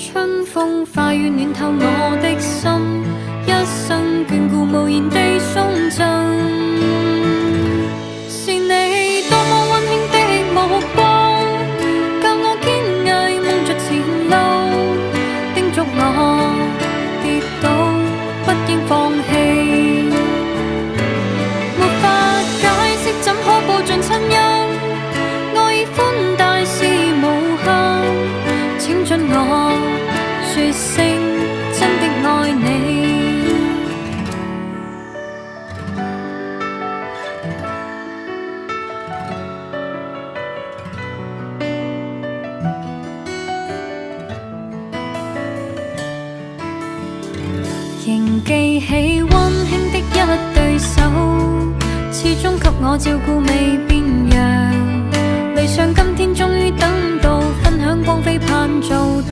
春風化雨暖透我的心，一生眷顧無言地送贈。是你多麼溫馨的目光，教我堅毅夢着前路，叮囑我跌倒不應放棄。沒法解釋怎可報盡親恩，愛意寬大是無限，請准我說聲真的愛你。仍記起溫馨的一對手，始終給我照顧未變樣。理想今天終於等到，分享光輝盼做。